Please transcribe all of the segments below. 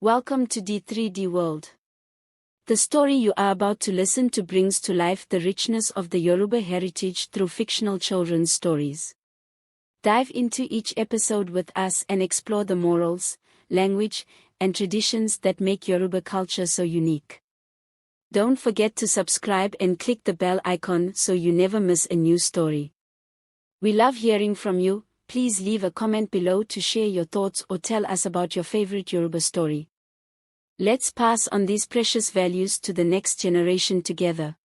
Welcome to D3D World. The story you are about to listen to brings to life the richness of the Yoruba heritage through fictional children's stories. Dive into each episode with us and explore the morals, language, and traditions that make Yoruba culture so unique. Don't forget to subscribe and click the bell icon so you never miss a new story. We love hearing from you. Please leave a comment below to share your thoughts or tell us about your favorite Yoruba story. Let's pass on these precious values to the next generation together.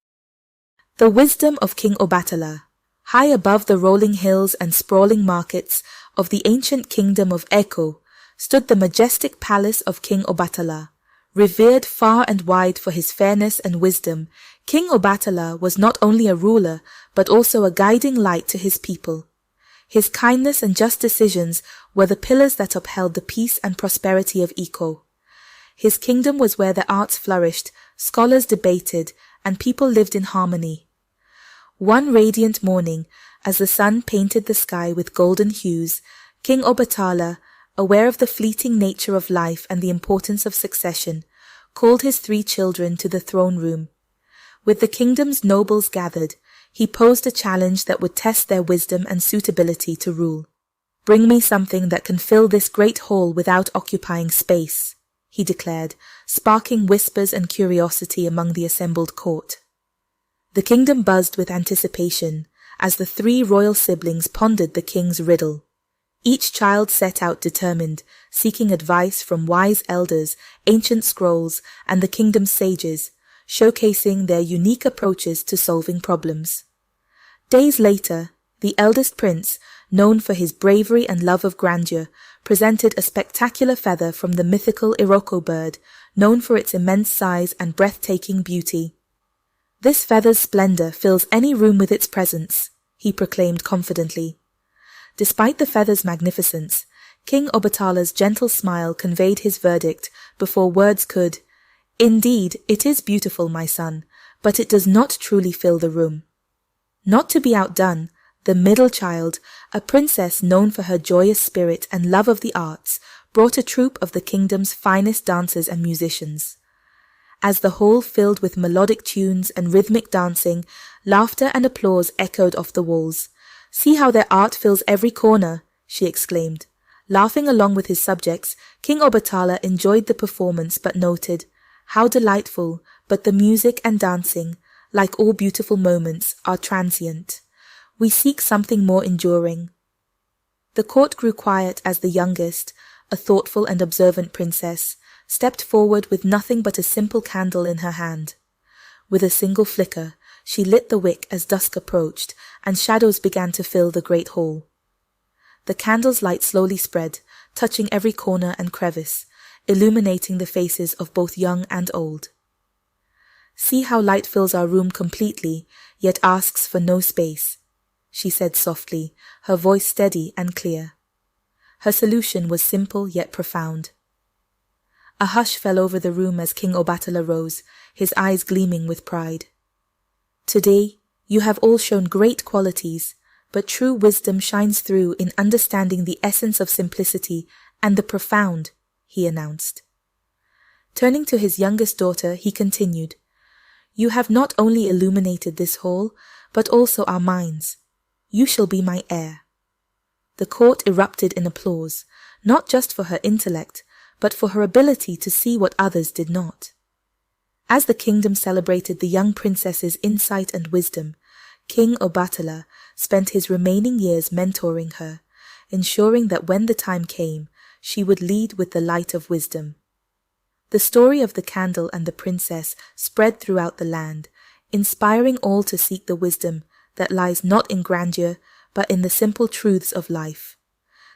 The wisdom of King Obatala. High above the rolling hills and sprawling markets of the ancient kingdom of Eko stood the majestic palace of King Obatala. Revered far and wide for his fairness and wisdom, King Obatala was not only a ruler but also a guiding light to his people. His kindness and just decisions were the pillars that upheld the peace and prosperity of Eko. His kingdom was where the arts flourished, scholars debated, and people lived in harmony. One radiant morning, as the sun painted the sky with golden hues, King Obatala, aware of the fleeting nature of life and the importance of succession, called his 3 children to the throne room. With the kingdom's nobles gathered, he posed a challenge that would test their wisdom and suitability to rule. "Bring me something that can fill this great hall without occupying space," he declared, sparking whispers and curiosity among the assembled court. The kingdom buzzed with anticipation as the 3 royal siblings pondered the king's riddle. Each child set out determined, seeking advice from wise elders, ancient scrolls, and the kingdom's sages, showcasing their unique approaches to solving problems. Days later, the eldest prince, known for his bravery and love of grandeur, presented a spectacular feather from the mythical Iroko bird, known for its immense size and breathtaking beauty. "This feather's splendor fills any room with its presence," he proclaimed confidently. Despite the feather's magnificence, King Obatala's gentle smile conveyed his verdict before words could. "Indeed, it is beautiful, my son, but it does not truly fill the room." Not to be outdone, the middle child, a princess known for her joyous spirit and love of the arts, brought a troupe of the kingdom's finest dancers and musicians. As the hall filled with melodic tunes and rhythmic dancing, laughter and applause echoed off the walls. "See how their art fills every corner," she exclaimed. Laughing along with his subjects, King Obatala enjoyed the performance but noted, "How delightful, but the music and dancing, like all beautiful moments, are transient. We seek something more enduring." The court grew quiet as the youngest, a thoughtful and observant princess, stepped forward with nothing but a simple candle in her hand. With a single flicker, she lit the wick as dusk approached, and shadows began to fill the great hall. The candle's light slowly spread, touching every corner and crevice, illuminating the faces of both young and old. "See how light fills our room completely, yet asks for no space," she said softly, her voice steady and clear. Her solution was simple yet profound. A hush fell over the room as King Obatala rose, his eyes gleaming with pride. "Today, you have all shown great qualities, but true wisdom shines through in understanding the essence of simplicity and the profound," he announced. Turning to his youngest daughter, he continued, "You have not only illuminated this hall, but also our minds. You shall be my heir." The court erupted in applause, not just for her intellect, but for her ability to see what others did not. As the kingdom celebrated the young princess's insight and wisdom, King Obatala spent his remaining years mentoring her, ensuring that when the time came, she would lead with the light of wisdom. The story of the candle and the princess spread throughout the land, inspiring all to seek the wisdom that lies not in grandeur, but in the simple truths of life.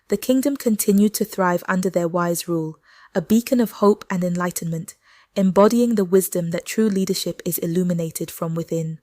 The kingdom continued to thrive under their wise rule, a beacon of hope and enlightenment, embodying the wisdom that true leadership is illuminated from within.